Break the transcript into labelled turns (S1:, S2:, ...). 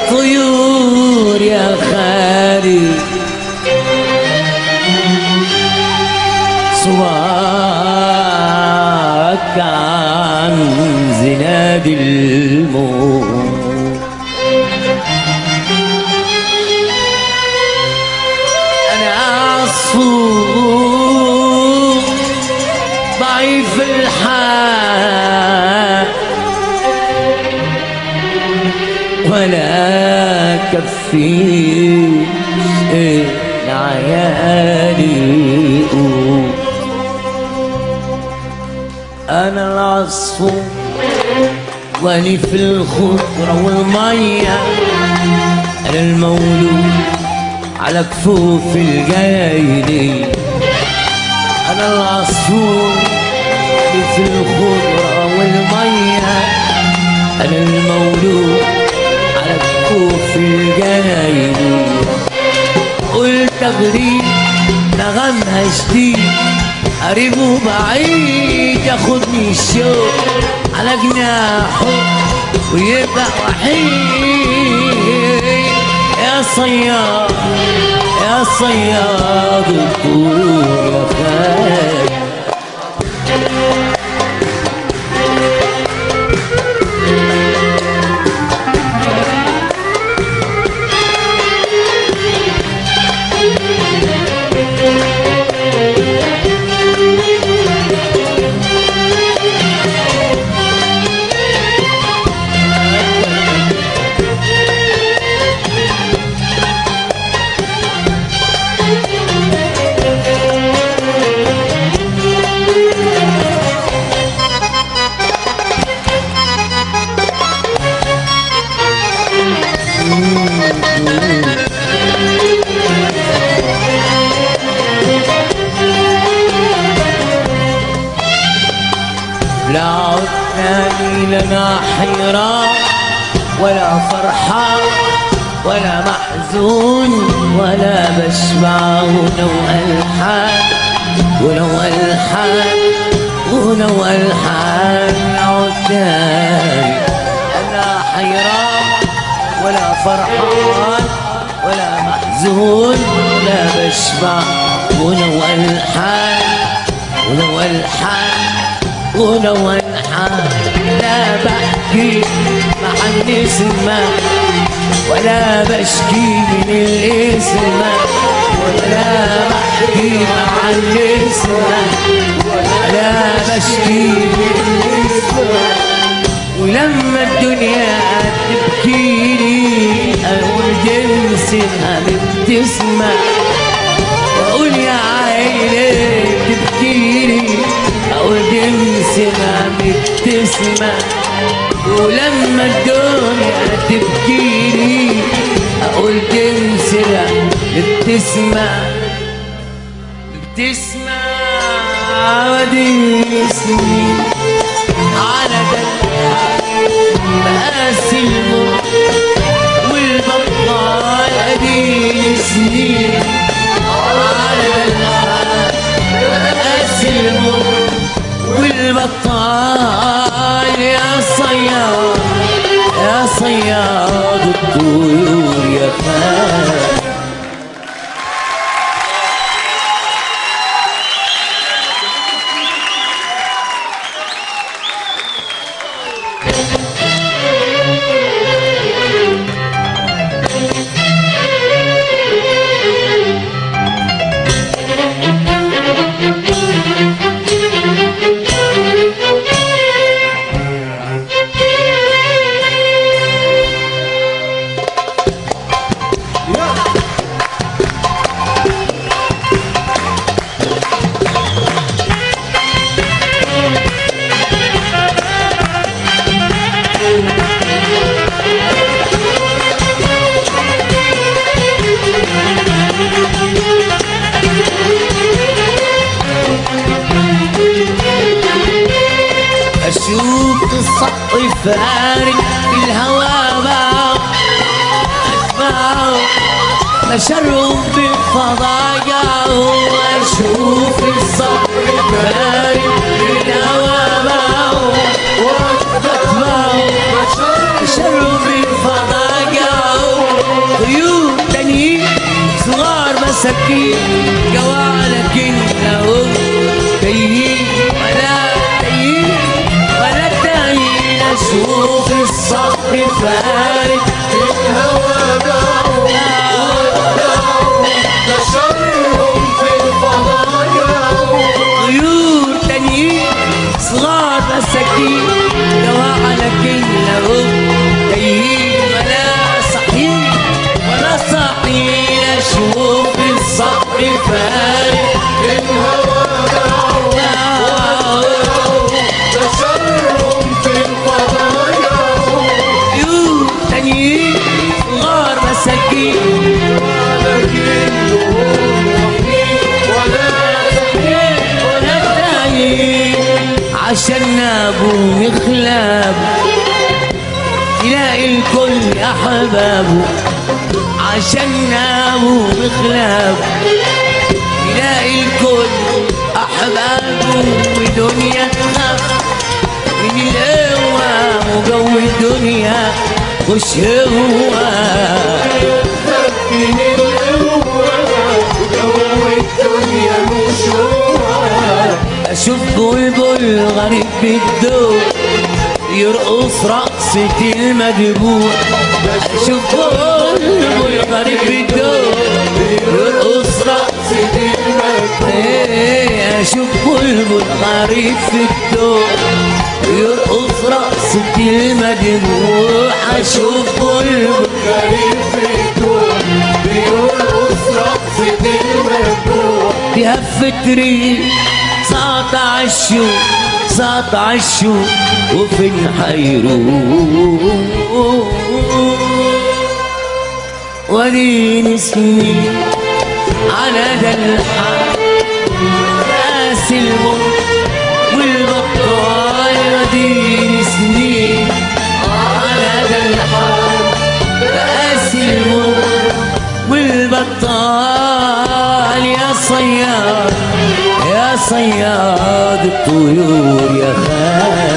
S1: الطيور يا خالي صواك عن زناد الموت. أنا عصفور ضعيف الحال ولا كفيش العيالي. أنا العصفور وأني في الخضرة والمية، أنا المولود على كفوف الجايلين. أنا العصفور في الخضرة والمية، أنا المولود على كفوف الجايلين. قلت أغريب نغمها جديد قريب وبعيد ياخدني الشوق على جناحه ويبقى وحيد. يا صياد يا صياد الطيور يا خالي. لا عدناني لنا حيران ولا فرحان ولا محزون ولا بشبع ولو ألحان ولو ألحان ولو ألحان. عدناني أنا حيران ولا فرحان ولا محزون ولا بشبع ولو ألحان ولو ألحان ولو أنحان. لا بحكي مع النسمة ولا بشكي من الاسم ولا بحكي مع النسمة ولا بشكي من الاسم. ولما الدنيا تبكيلي أقول جنسها بتسمع وأقول يا عيني تبكيلي أقول جنسها بتسمع. ولما الدنيا تبكيلي أقول جنسها بتسمع ودي سنين على دلها مقاسي الموت والبطال أديني سنين على دلها مقاسي الموت والبطال. يا صياد يا صياد الطيور يا خالي. أشوف الصقر فارق في الهوى أتبعه أشرب بالفضايا. وأشوف الصقر فارق في الهوى أتبعه أشرب بالفضايا. مساكين جوعنا كلهم تايهين ولا تايهين ولا تايهين اشوف الصخر فارد
S2: الهوى باعوا ده شرهم في الفضايا
S1: طيور تانيين صغار مساكين جوعنا كلهم تايهين ولا صاحيين ولا صاحيين اشوف الصخر فارد
S2: الهوى باعوا ده شرهم في الفضايا
S1: طيور تانيين صغار مساكين ولا تايهين عشان نابو نخلاب يلاقي الكل احبابه عشان نابو نخلاب يلاقي الكل احبابه ودنيا تخاف من الهوى وجو الدنيا مش هو
S2: من الهوى وجو الدنيا مش هو
S1: اشوف بلبل غريب بالدور يرقص رقصة المدبور اشوف بلبل غريب بالدور يرقص رقصة المدبور اشوف بلبل غريب في الدور يرقص رقصة المدبور اشوف بلبل
S2: غريب في الدور بيرقص رقصة المدبور
S1: بهفة ريح ساطع الشوق ساطع الشوق وفين حيروح ودين سنين على ذا الحال راس الموت والبطال ودين سنين على ذا الحال راس الموت والبطال يا صياد يا صياد الطيور يا خال